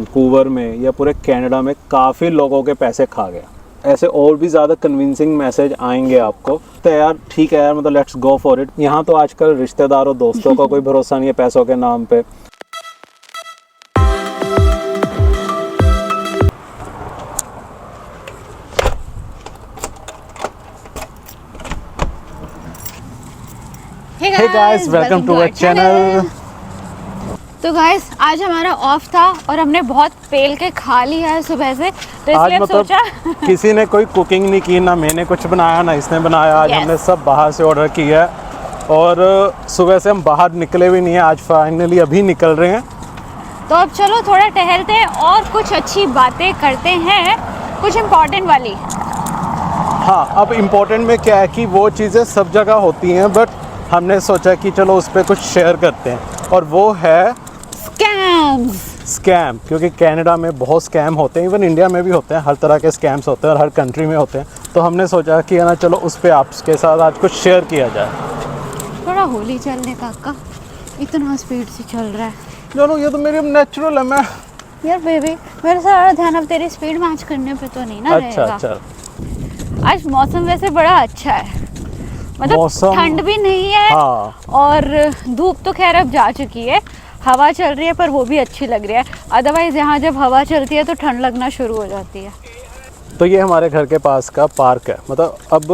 Vancouver में या पूरे कनाडा में काफ़ी लोगों के पैसे खा गया। ऐसे और भी ज़्यादा कन्विंसिंग मैसेज आएंगे आपको। तो यार ठीक है यार, मतलब लेट्स गो फॉर इट। यहाँ तो आजकल रिश्तेदारों दोस्तों का कोई भरोसा नहीं है पैसों के नाम पे। Hey guys, welcome to our channel। तो गाइस आज हमारा ऑफ था और हमने बहुत पेल के खा लिया है सुबह से, तो इसलिए अब मतलब सोचा किसी ने कोई कुकिंग नहीं की, ना मैंने कुछ बनाया ना इसने बनाया। आज हमने सब बाहर से ऑर्डर किया है और सुबह से हम बाहर निकले भी नहीं है, आज फाइनली अभी निकल रहे हैं। तो अब चलो थोड़ा टहलते हैं और कुछ अच्छी बातें करते हैं, कुछ इम्पोर्टेंट वाली। हाँ, अब इम्पोर्टेंट में क्या है कि वो चीज़ें सब जगह होती हैं, बट हमने सोचा कि चलो उस पर कुछ शेयर करते हैं, और वो है स्कैम। क्योंकि कनाडा में बहुत स्कैम होते हैं, इवन इंडिया में भी होते हैं, हर तरह के स्कैम्स होते हैं और हर कंट्री में होते हैं। तो हमने सोचा कि है ना, चलो उस पर आपके साथ आज कुछ शेयर किया जाए। थोड़ा होली चलने का इतना स्पीड से चल रहा है चलो, ये तो मेरी नेचुरल है। मैं यार बेबी, मेरा सारा ध्यान अब तेरी स्पीड मैच करने पे तो नहीं ना रहेगा। अच्छा। आज मौसम वैसे बड़ा अच्छा है, मतलब ठंड भी नहीं है। हाँ। और धूप तो खैर अब जा चुकी है, हवा चल रही है पर वो भी अच्छी लग रही है। अदरवाइज यहाँ जब हवा चलती है तो ठंड लगना शुरू हो जाती है। तो ये हमारे घर के पास का पार्क है। मतलब अब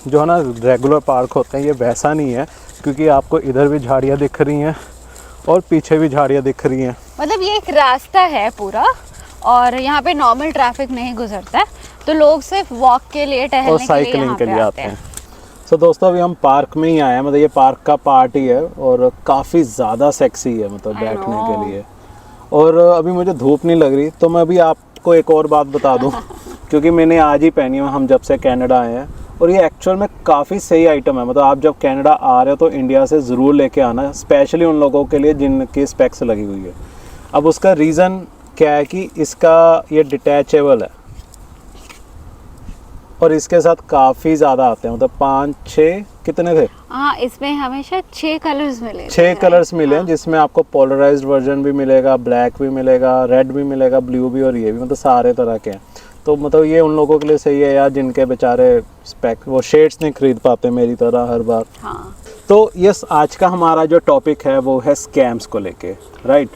जो है ना रेगुलर पार्क होते हैं, ये वैसा नहीं है, क्योंकि आपको इधर भी झाड़ियाँ दिख रही हैं और पीछे भी झाड़ियाँ दिख रही हैं। मतलब ये एक रास्ता है पूरा और यहाँ पे नॉर्मल ट्रैफिक नहीं गुजरता है, तो लोग सिर्फ वॉक के लिए, टहलने और के लिए, साइकिलिंग के लिए आते हैं। तो दोस्तों अभी हम पार्क में ही आए हैं। मतलब ये पार्क का पार्ट ही है और काफ़ी ज़्यादा सेक्सी है, मतलब बैठने के लिए। और अभी मुझे धूप नहीं लग रही, तो मैं अभी आपको एक और बात बता दूं क्योंकि मैंने आज ही पहनी है, हम जब से कनाडा आए हैं, और ये एक्चुअल में काफ़ी सही आइटम है। मतलब आप जब कनाडा आ रहे हो तो इंडिया से ज़रूर लेके आना, स्पेशली उन लोगों के लिए जिनकी स्पेक्स लगी हुई है। अब उसका रीज़न क्या है कि इसका ये डिटैचेबल है और इसके साथ काफ़ी ज़्यादा आते हैं, मतलब 5-6 कितने थे? हाँ, इसमें हमेशा 6 कलर्स मिले। 6 कलर्स मिले हैं, जिसमें आपको पोलराइज्ड वर्जन भी मिलेगा, ब्लैक भी मिलेगा, रेड भी मिलेगा, ब्लू भी, और ये भी, मतलब सारे तरह के हैं। तो मतलब ये उन लोगों के लिए सही है यार, जिनके बेचारे स्पेक वो शेड्स नहीं खरीद पाते मेरी तरह हर बार। हाँ। तो यस, आज का हमारा जो टॉपिक है वो है स्कैम्स को लेके, राइट।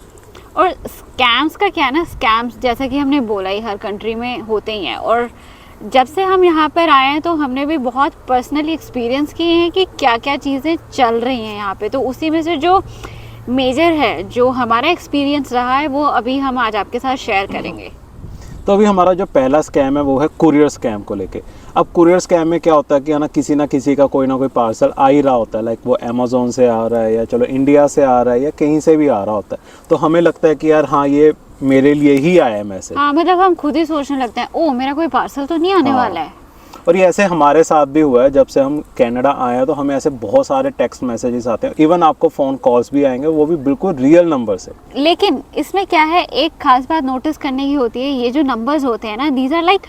और स्कैम्स का क्या है ना, स्कैम्स जैसा कि हमने बोला ही हर कंट्री में होते ही हैं, और जब से हम यहाँ पर आए हैं तो हमने भी बहुत पर्सनली एक्सपीरियंस किए हैं कि क्या क्या चीज़ें चल रही हैं यहाँ पे। तो उसी में से जो मेजर है, जो हमारा एक्सपीरियंस रहा है, वो अभी हम आज आपके साथ शेयर करेंगे। तो अभी हमारा जो पहला स्कैम है वो है कुरियर स्कैम को लेके। अब कुरियर स्कैम में क्या होता है कि है ना किसी का कोई ना कोई पार्सल आ ही रहा होता है, लाइक वो अमेज़ोन से आ रहा है या चलो इंडिया से आ रहा है या कहीं से भी आ रहा होता है। तो हमें लगता है कि यार हाँ, ये मेरे लिए ही आया है मैसेज। हाँ, मतलब हम खुद ही सोचने लगते हैं, ओ मेरा कोई पार्सल तो नहीं आने वाला है। और ये ऐसे हमारे साथ भी हुआ है, जब से हम कनाडा आए हैं तो हमें ऐसे बहुत सारे टेक्स्ट मैसेजेस आते हैं, इवन आपको फ़ोन कॉल्स भी आएंगे, वो भी बिल्कुल रियल नंबर से। लेकिन इसमें क्या है, एक खास बात नोटिस करने की होती है, ये जो नंबर्स होते हैं ना, these are like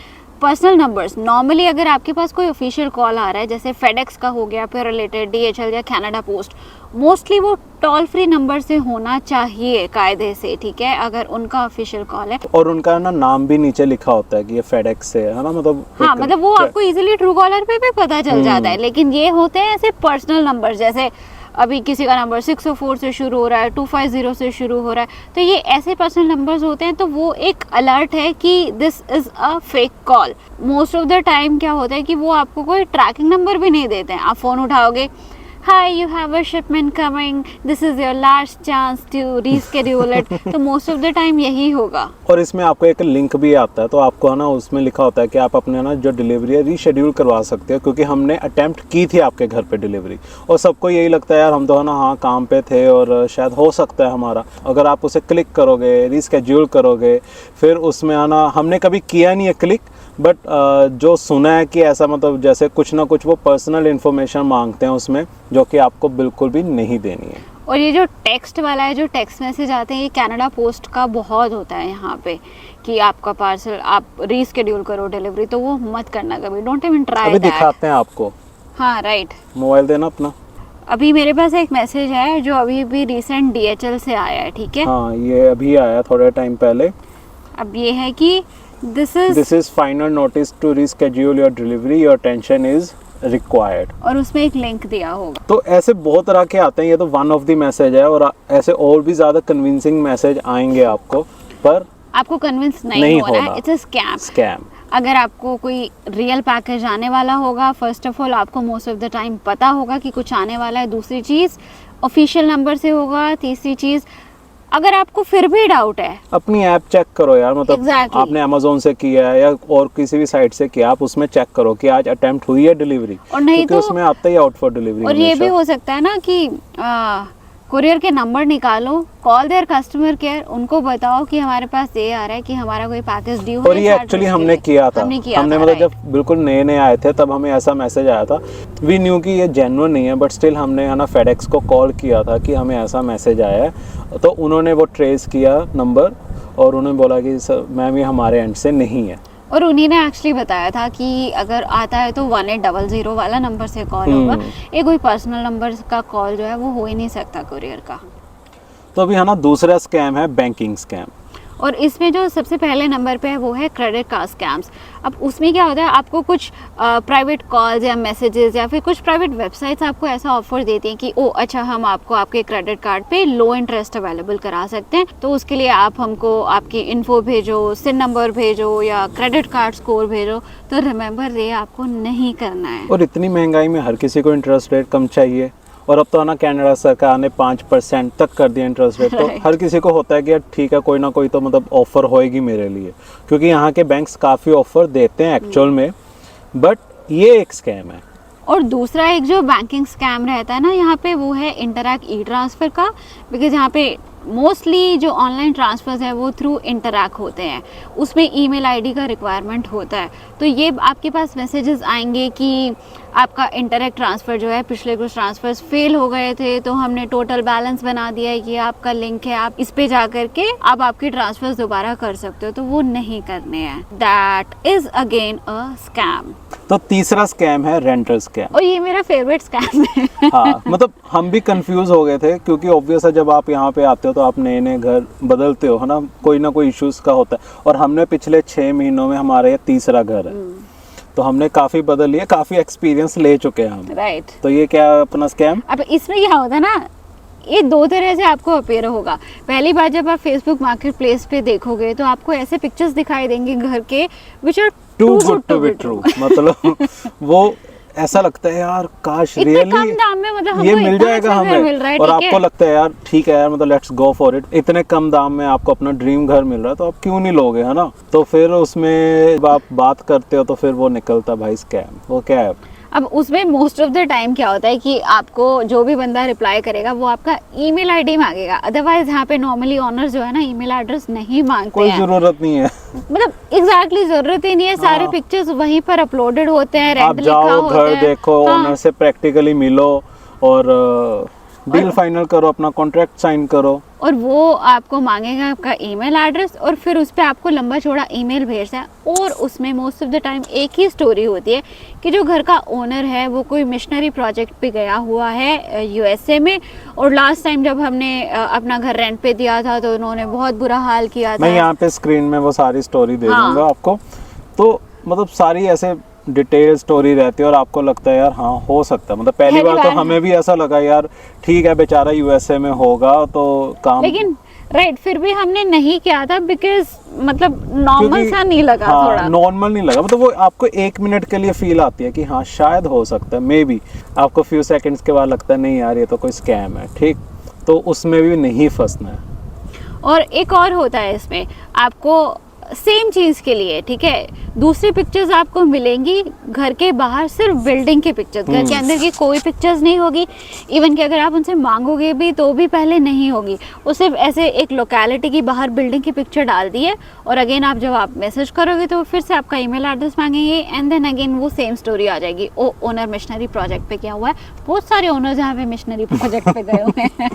personal numbers. Normally अगर आपके पास कोई ऑफिशियल कॉल आ रहा है, जैसे फेडेक्स का हो गया, फिर रिलेटेड DHL या कनाडा पोस्ट, मोस्टली वो टोल फ्री नंबर से होना चाहिए कायदे से, ठीक है, अगर उनका ऑफिशियल कॉल है। और उनका ना नाम भी नीचे लिखा होता है कि ये फेडेक्स से है ना, मतलब हाँ, मतलब वो आपको इजीली ट्रू कॉलर पे भी पता चल जाता है। लेकिन ये होते हैं ऐसे पर्सनल नंबर, जैसे अभी किसी का नंबर 604 से शुरू हो रहा है, 250 से शुरू हो रहा है, तो ये ऐसे पर्सनल नंबर्स होते हैं। तो वो एक अलर्ट है कि this is a fake call. Most of the time क्या होता है कि वो आपको कोई ट्रैकिंग नंबर भी नहीं देते हैं। आप phone उठाओगे, Hi, you have a shipment coming. This is your last chance to reschedule it. तो most of the time यही होगा। और इसमें आपको एक लिंक भी आता है, तो आपको है ना उसमें लिखा होता है कि आप अपने ना जो डिलीवरी है रीशेड्यूल करवा सकते हो, क्योंकि हमने अटेम्प्ट की थी आपके घर पे डिलीवरी। और सबको यही लगता है यार हम तो है ना हाँ काम पे थे और शायद हो सकता है हमारा। अगर आप उसे क्लिक करोगे, रीस्केड्यूल करोगे, फिर उसमें आना, हमने कभी किया नहीं है क्लिक, बट जो सुना है कि ऐसा, मतलब जैसे कुछ ना कुछ वो पर्सनल इन्फॉर्मेशन मांगते हैं उसमें, जो कि आपको बिल्कुल भी नहीं देनी है। और ये जो टेक्स्ट वाला है, जो टेक्स्ट मैसेज आते हैं, ये कनाडा पोस्ट का बहुत होता है यहाँ पे, कि आपका पार्सल आप रीस्केड्यूल करो डिलीवरी, तो वो मत करना कभी, डोंट इवन ट्राई दैट। अभी दिखाते हैं आपको। हाँ राइट, मोबाइल देना अपना। अभी मेरे पास एक मैसेज है जो अभी भी रिसेंट DHL से आया है, ठीक है। हाँ, ये अभी आया थोड़े टाइम पहले। अब ये है कि this is final notice to reschedule your delivery, your attention is required. और उसमें एक लिंक दिया होगा। तो ऐसे बहुत तरह के आते हैं, ये तो वन ऑफ द मैसेज है, और ऐसे और भी ज़्यादा कन्विंसिंग मैसेज आएंगे आपको, पर आपको कन्विंस नहीं होना है, इट्स अ स्कैम। अगर आपको कोई रियल पैकेज आने वाला होगा, फर्स्ट ऑफ ऑल आपको मोस्ट ऑफ द टाइम पता होगा कि कुछ आने वाला है, दूसरी चीज़ ऑफिशियल नंबर से होगा, तीसरी चीज़ अगर आपको फिर भी डाउट है, अपनी ऐप चेक करो यार, मतलब Exactly. आपने अमेज़न से किया है या और किसी भी साइट से किया, आप उसमें चेक करो कि आज अटेम्प्ट हुई है डिलीवरी, और नहीं क्योंकि तो उसमें आता ही आउट फॉर डिलीवरी। और ये भी हो सकता है ना कि कुरियर के नंबर निकालो, कॉल देयर कस्टमर केयर, उनको बताओ कि हमारे पास ये आ रहा है कि हमारा कोई पैकेज ड्यू है। और ये एक्चुअली हमने किया था, हमने मतलब जब बिल्कुल नए नए आए थे तब हमें ऐसा मैसेज आया था। वी न्यू कि ये जेन्युइन नहीं है, बट स्टिल हमने है ना फेडेक्स को कॉल किया था कि हमें ऐसा मैसेज आया है, तो उन्होंने वो ट्रेस किया नंबर और उन्होंने बोला कि सर मैम ये हमारे एंड से नहीं है। और उन्हीं ने एक्चुअली बताया था कि अगर आता है तो 1800 वाला नंबर से कॉल होगा, ये कोई पर्सनल नंबर का कॉल जो है वो हो ही नहीं सकता कुरियर का। तो अभी है ना दूसरा स्कैम है बैंकिंग स्कैम, और इसमें जो सबसे पहले नंबर पे है वो है क्रेडिट कार्ड स्कैम्स। अब उसमें क्या होता है, आपको कुछ प्राइवेट कॉल्स या मैसेजेस या फिर कुछ प्राइवेट वेबसाइट्स आपको ऐसा ऑफर देती हैं कि ओ अच्छा हम आपको आपके क्रेडिट कार्ड पे लो इंटरेस्ट अवेलेबल करा सकते हैं, तो उसके लिए आप हमको आपकी इन्फो भेजो, सिन नंबर भेजो या क्रेडिट कार्ड स्कोर भेजो। तो रिमेंबर ये आपको नहीं करना है। और इतनी महंगाई में हर किसी को इंटरेस्ट रेट कम चाहिए, और अब तो है ना कनाडा सरकार ने 5% तक कर दिया इंटरेस्ट रेट, तो हर किसी को होता है कि यार ठीक है कोई ना कोई तो मतलब ऑफर होएगी मेरे लिए, क्योंकि यहाँ के बैंक्स काफ़ी ऑफर देते हैं एक्चुअल में, बट ये एक स्कैम है। और दूसरा एक जो बैंकिंग स्कैम रहता है ना यहाँ पे, वो है इंटरैक्ट ई ट्रांसफ़र का, बिकॉज यहाँ पे मोस्टली जो ऑनलाइन ट्रांसफर्स है वो थ्रू इंटरैक्ट होते हैं, उसमें ईमेल आईडी का रिक्वायरमेंट होता है। तो ये आपके पास मैसेजेस आएंगे कि आपका इंटरैक्ट ट्रांसफ़र जो है, पिछले कुछ ट्रांसफर्स फेल हो गए थे तो हमने टोटल बैलेंस बना दिया है, ये आपका लिंक है, आप इस पे जा करके आप आपकी ट्रांसफर्स दोबारा कर सकते हो, तो वो नहीं करने हैं। That is again a scam. तो तीसरा स्कैम है रेंटल स्कैम, और ये मेरा फेवरेट स्कैम है। हाँ मतलब हम भी कंफ्यूज हो गए थे, क्योंकि ऑब्वियस है जब आप यहाँ पे आते हो तो आप नए नए घर बदलते हो, है ना कोई इश्यूज का होता है, और हमने पिछले 6 महीनों में हमारा ये तीसरा घर है, तो हमने काफी बदल लिया, काफी एक्सपीरियंस ले चुके हैं हम। राइट। तो ये क्या है अपना स्कैम? अब इसमें क्या होता है ना, ये दो तरह से आपको अपेयर होगा। पहली बार जब आप फेसबुक मार्केट प्लेस पे देखोगे तो आपको ऐसे पिक्चर्स दिखाई देंगे घर के which are too good to be true. मतलब वो ऐसा लगता है यार काश इतने रियली कम दाम में मतलब ये हमको मिल इतना जाएगा अच्छा घर मिल रहा है, हमें, और ठीक आपको है? लगता है यार ठीक है यार मतलब लेट्स गो फॉर इट, इतने कम दाम में आपको अपना ड्रीम घर मिल रहा है तो आप क्यों नहीं लोगे, है ना? तो फिर उसमें जब आप बात करते हो तो फिर वो निकलता भाई स्कैम। वो क्या है? अब उसमें मोस्ट ऑफ द टाइम क्या होता है कि आपको जो भी बंदा रिप्लाई करेगा वो आपका ईमेल आईडी मांगेगा। अदरवाइज यहाँ पे नॉर्मली ओनर्स जो है ना ईमेल एड्रेस नहीं मांगते कोई हैं, जरूरत नहीं है, मतलब एग्जैक्टली जरूरत ही नहीं है। सारे पिक्चर्स वहीं पर अपलोडेड होते हैं, आप रेंट लिखा जाओ होता घर है। देखो, हाँ। ओनर से प्रैक्टिकली मिलो और डील फाइनल करो, अपना कॉन्ट्रैक्ट साइन करो। और वो आपको मांगेगा आपका ईमेल एड्रेस और फिर उस पर आपको लंबा चौड़ा ईमेल भेजता है। और उसमें मोस्ट ऑफ द टाइम एक ही स्टोरी होती है कि जो घर का ओनर है वो कोई मिशनरी प्रोजेक्ट पे गया हुआ है यूएसए में, और लास्ट टाइम जब हमने अपना घर रेंट पे दिया था तो उन्होंने बहुत बुरा हाल किया था। मैं यहाँ पे स्क्रीन में वो सारी स्टोरी दे हाँ। दूंगा आपको, तो मतलब सारी ऐसे डिटेल स्टोरी रहती है और आपको लगता है यार हाँ हो सकता है, मतलब पहली बार तो हमें भी ऐसा लगा यार ठीक है बेचारा यूएसए में होगा तो काम, लेकिन राइट फिर भी हमने नहीं किया था बिकॉज मतलब नॉर्मल सा नहीं लगा, हाँ, थोड़ा नॉर्मल नहीं लगा, मतलब वो आपको 1 मिनट के लिए फील आती है कि हाँ शायद हो सकता है, मे बी आपको फ्यू सेकंड्स के बाद लगता है नहीं यार ये तो कोई स्कैम है, ठीक, तो उसमें भी नहीं फंसना है। और एक और होता है इसमें, आपको सेम चीज़ के लिए ठीक है दूसरी पिक्चर्स आपको मिलेंगी घर के बाहर, सिर्फ बिल्डिंग की पिक्चर्स, घर के अंदर की कोई पिक्चर्स नहीं होगी। इवन कि अगर आप उनसे मांगोगे भी तो भी पहले नहीं होगी, वो सिर्फ ऐसे एक लोकेलिटी की बाहर बिल्डिंग की पिक्चर डाल दी है, और अगेन आप जब आप मैसेज करोगे तो फिर से आपका ईमेल एड्रेस मांगेंगे एंड देन अगेन वो सेम स्टोरी आ जाएगी। ओ ओनर मिशनरी प्रोजेक्ट पे क्या हुआ है, बहुत सारे ओनर्स यहाँ पे मिशनरी प्रोजेक्ट पे गए हुए हैं।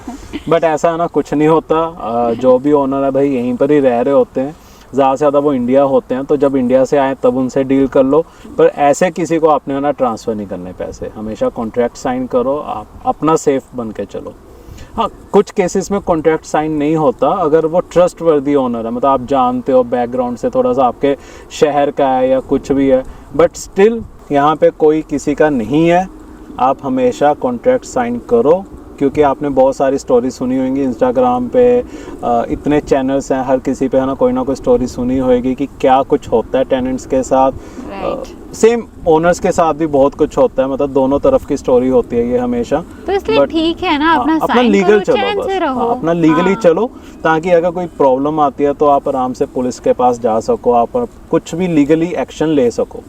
बट ऐसा है ना कुछ नहीं होता, जो भी ओनर है भाई यहीं पर ही रह रहे होते हैं, ज़्यादा से ज़्यादा वो इंडिया होते हैं, तो जब इंडिया से आए तब उनसे डील कर लो, पर ऐसे किसी को आपने ना ट्रांसफ़र नहीं करने पैसे, हमेशा कॉन्ट्रैक्ट साइन करो, आप अपना सेफ बन के चलो। हाँ, कुछ केसेस में कॉन्ट्रैक्ट साइन नहीं होता अगर वो ट्रस्ट वर्दी ओनर है, मतलब आप जानते हो बैकग्राउंड से थोड़ा सा आपके शहर का है या कुछ भी है, बट स्टिल यहाँ पे कोई किसी का नहीं है, आप हमेशा कॉन्ट्रैक्ट साइन करो। क्योंकि आपने बहुत सारी स्टोरी सुनी होंगी इंस्टाग्राम पे, इतने चैनल्स हैं, हर किसी पे है ना कोई स्टोरी सुनी होगी कि क्या कुछ होता है टेनेंट्स के साथ, सेम ओनर्स के साथ भी बहुत कुछ होता है, मतलब दोनों तरफ की स्टोरी होती है ये हमेशा। तो इसलिए ठीक है ना, अपना लीगल चलो बस, अपना लीगली चलो, ताकि अगर कोई प्रॉब्लम आती है तो आप आराम से पुलिस के पास जा सको, आप कुछ भी लीगली एक्शन ले सको।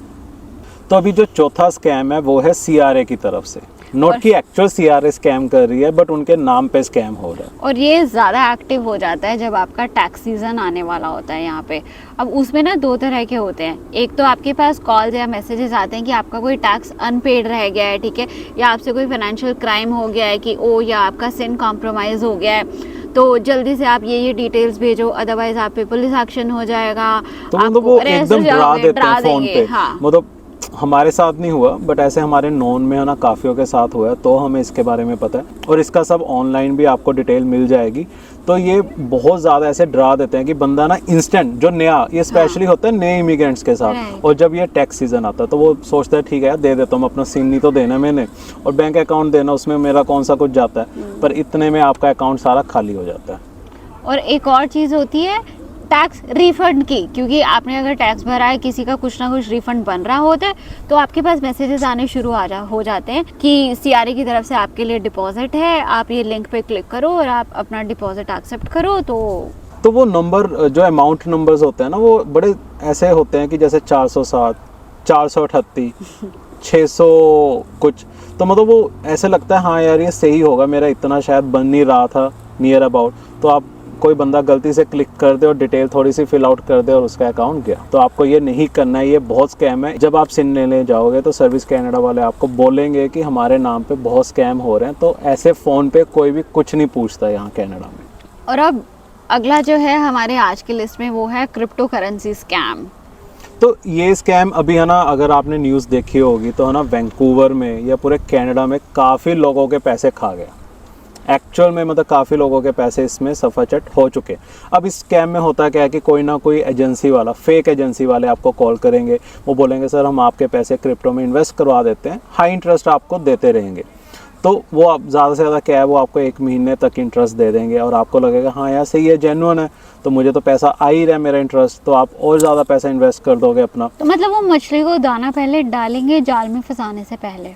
तो अभी जो चौथा स्कैम है वो है CRA की तरफ से, नोट की एक्चुअल CRA स्कैम कर रही है, बट उनके नाम पे स्कैम हो रहा है। और ये ज़्यादा एक्टिव हो जाता है जब आपका टैक्स सीजन आने वाला होता है यहाँ पे। अब उसमें ना 2 तरह के होते हैं, एक तो आपके पास कॉल्स या मैसेजेस आते हैं कि आपका कोई टैक्स अनपेड रह गया है, ठीक है, या आपसे कोई फाइनेंशियल क्राइम हो गया है कि ओ, या आपका सिन कॉम्प्रोमाइज़ हो गया है, तो जल्दी से आप ये डिटेल्स भेजो, अदरवाइज आप पे पुलिस एक्शन हो जाएगा। तो मतलब वो एकदम डरा देते हैं फोन पे। हाँ। मतलब हमारे साथ नहीं हुआ, बट ऐसे हमारे नॉन में है ना काफ़ियों के साथ हुआ है, तो हमें इसके बारे में पता है, और इसका सब ऑनलाइन भी आपको डिटेल मिल जाएगी। तो ये बहुत ज़्यादा ऐसे डरा देते हैं कि बंदा ना इंस्टेंट, जो नया, ये स्पेशली होता है नए इमिग्रेंट्स के साथ, और जब ये टैक्स सीजन आता है तो वो सोचता है ठीक है दे देता हूँ, अपना सिन नहीं तो देना मैंने, और बैंक अकाउंट देना, उसमें मेरा कौन सा कुछ जाता है, पर इतने में आपका अकाउंट सारा खाली हो जाता है। और एक और चीज़ होती है टैक्स रिफंड की, क्योंकि आपने अगर टैक्स भरा है, किसी का कुछ ना कुछ रिफंड बन रहा होता है, तो आपके पास मैसेजेस आने शुरू हो जाते हैं कि CRA की तरफ से आपके लिए डिपॉजिट है, आप ये लिंक पे क्लिक करो और आप अपना डिपॉजिट एक्सेप्ट करो। तो वो नंबर, जो अमाउंट नंबर्स होते हैं ना, वो बड़े ऐसे होते हैं कि जैसे 407, 438, 600 कुछ, तो मतलब वो ऐसे लगता है हाँ यार ये सही होगा, मेरा इतना शायद बन नहीं रहा था नियर अबाउट, तो आप कोई बंदा गलती से क्लिक कर दे और डिटेल थोड़ी सी फिल आउट कर दे और उसका अकाउंट गया। तो आपको ये नहीं करना है, ये बहुत स्कैम है। जब आप सिन लेने जाओगे तो सर्विस कनाडा वाले आपको बोलेंगे कि हमारे नाम पे बहुत स्कैम हो रहे हैं, तो ऐसे फ़ोन पे कोई भी कुछ नहीं पूछता यहाँ कनाडा में। और अब अगला जो है हमारे आज की लिस्ट में वो है क्रिप्टो करेंसी स्कैम। तो ये स्कैम अभी है ना, अगर आपने न्यूज़ देखी होगी तो है ना, वैंकूवर में या पूरे कनाडा में काफ़ी लोगों के पैसे खा गया एक्चुअल में, मतलब काफ़ी लोगों के पैसे इसमें सफाचट हो चुके। अब इस स्कैम में होता क्या है कि कोई ना कोई एजेंसी वाला, फेक एजेंसी वाले आपको कॉल करेंगे, वो बोलेंगे सर हम आपके पैसे क्रिप्टो में इन्वेस्ट करवा देते हैं, हाई इंटरेस्ट आपको देते रहेंगे। तो वो आप ज़्यादा से ज़्यादा क्या है, वो आपको 1 महीने तक इंटरेस्ट दे देंगे और आपको लगेगा हाँ यार सही है, जेन्युइन है, तो मुझे तो पैसा आ ही रहा है मेरा इंटरेस्ट, तो आप और ज़्यादा पैसा इन्वेस्ट कर दोगे अपना। तो मतलब वो मछली को दाना पहले डालेंगे जाल में फंसाने से पहले।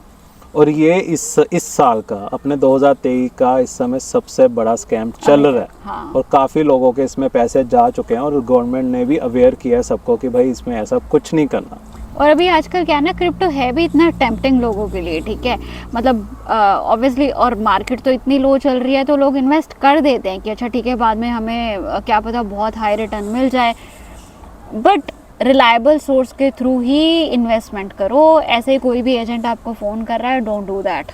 और ये इस साल का, अपने 2023 का इस समय सबसे बड़ा स्कैम चल रहा है। हाँ। और काफ़ी लोगों के इसमें पैसे जा चुके हैं, और गवर्नमेंट ने भी अवेयर किया है सबको कि भाई इसमें ऐसा कुछ नहीं करना। और अभी आजकल क्या है ना, क्रिप्टो है भी इतना टेम्पटिंग लोगों के लिए, ठीक है, मतलब ऑब्वियसली, और मार्केट तो इतनी लो चल रही है तो लोग इन्वेस्ट कर देते हैं कि अच्छा ठीक है बाद में हमें क्या पता बहुत हाई रिटर्न मिल जाए, बट रिलायबल सोर्स के थ्रू ही इन्वेस्टमेंट करो। ऐसे कोई भी एजेंट आपको फ़ोन कर रहा है, डोंट डू दैट।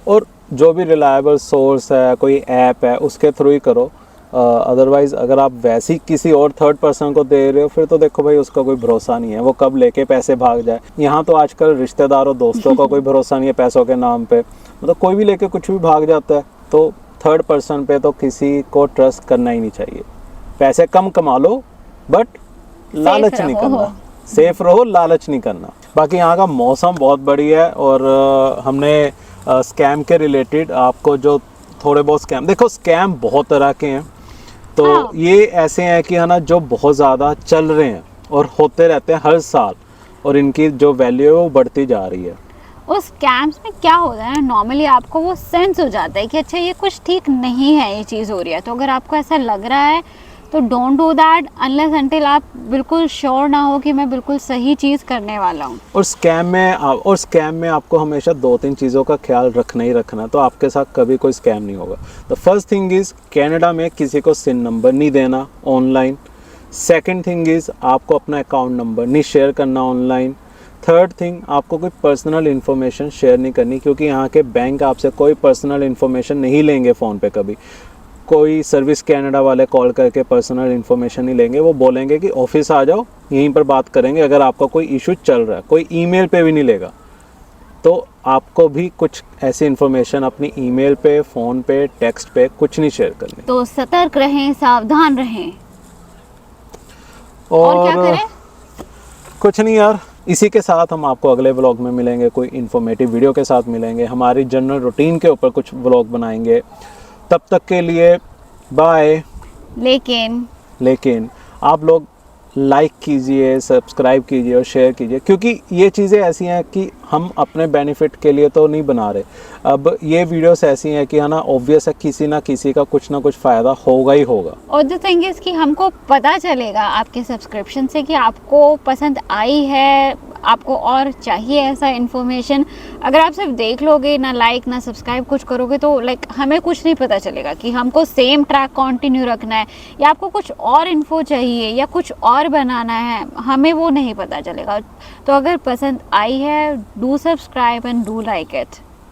और जो भी रिलायबल सोर्स है, कोई ऐप है, उसके थ्रू ही करो। अदरवाइज़ अगर आप वैसी किसी और थर्ड पर्सन को दे रहे हो, फिर तो देखो भाई उसका कोई भरोसा नहीं है, वो कब लेके पैसे भाग जाए। यहाँ तो आजकल रिश्तेदारों दोस्तों का कोई भरोसा नहीं है पैसों के नाम पे, मतलब कोई भी लेके कुछ भी भाग जाता है। तो थर्ड पर्सन पे तो किसी को ट्रस्ट करना ही नहीं चाहिए। पैसे कम कमा लो बट लालच नहीं करना, सेफ रहो, लालच नहीं करना। बाकी यहाँ का मौसम बहुत बढ़िया है, और हमने स्कैम के रिलेटेड आपको जो थोड़े बहुत स्कैम, देखो स्कैम बहुत तरह के हैं, तो हाँ। ये ऐसे हैं कि है ना जो बहुत ज़्यादा चल रहे हैं और होते रहते हैं हर साल, और इनकी जो वैल्यू है वो बढ़ती जा रही है। उस स्कैम्स में क्या होता है ना, नॉर्मली आपको वो सेंस हो जाता है कि अच्छा ये कुछ ठीक नहीं है, ये चीज़ हो रही है। तो अगर आपको ऐसा लग रहा है तो don't do that unless until आप बिल्कुल श्योर ना हो कि मैं बिल्कुल सही चीज़ करने वाला हूँ। और स्कैम में आपको हमेशा 2-3 चीज़ों का ख्याल रखना ही रखना, तो आपके साथ कभी कोई स्कैम नहीं होगा। The first thing is Canada में किसी को सिन नंबर नहीं देना ऑनलाइन। सेकंड थिंग इज़ आपको अपना अकाउंट नंबर नहीं शेयर करना ऑनलाइन। थर्ड थिंग, आपको कोई पर्सनल इन्फॉर्मेशन शेयर नहीं करनी, क्योंकि यहाँ के बैंक आपसे कोई पर्सनल इन्फॉर्मेशन नहीं लेंगे फ़ोन पे कभी। कोई सर्विस कनाडा वाले कॉल करके पर्सनल इन्फॉर्मेशन नहीं लेंगे, वो बोलेंगे कि ऑफिस आ जाओ, यहीं पर बात करेंगे अगर आपका कोई इशू चल रहा है। कोई ईमेल पे भी नहीं लेगा, तो आपको भी कुछ ऐसी इन्फॉर्मेशन अपनी ईमेल पे, फ़ोन पे, टेक्स्ट पे कुछ नहीं शेयर करनी। तो सतर्क रहें, सावधान रहें। और क्या करें? कुछ नहीं यार, इसी के साथ हम आपको अगले व्लॉग में मिलेंगे, कोई इन्फॉर्मेटिव वीडियो के साथ मिलेंगे, हमारी जनरल रूटीन के ऊपर कुछ व्लॉग बनाएंगे। तब तक के लिए बाय। लेकिन आप लोग लाइक कीजिए, सब्सक्राइब कीजिए और शेयर कीजिए, क्योंकि ये चीज़ें ऐसी हैं कि हम अपने बेनिफिट के लिए तो नहीं बना रहे। अब ये वीडियोस ऐसी हैं कि है ना, ऑब्वियस है किसी ना किसी का कुछ ना कुछ फ़ायदा होगा ही होगा। और द थिंग इज़ कि हमको पता चलेगा आपके सब्सक्रिप्शन से कि आपको पसंद आई है, आपको और चाहिए ऐसा इन्फॉर्मेशन। अगर आप सिर्फ देख लोगे, ना लाइक ना सब्सक्राइब कुछ करोगे, तो लाइक हमें कुछ नहीं पता चलेगा कि हमको सेम ट्रैक कंटिन्यू रखना है या आपको कुछ और इन्फो चाहिए या कुछ और बनाना है, हमें वो नहीं पता चलेगा। तो अगर पसंद आई है, do subscribe and do like it.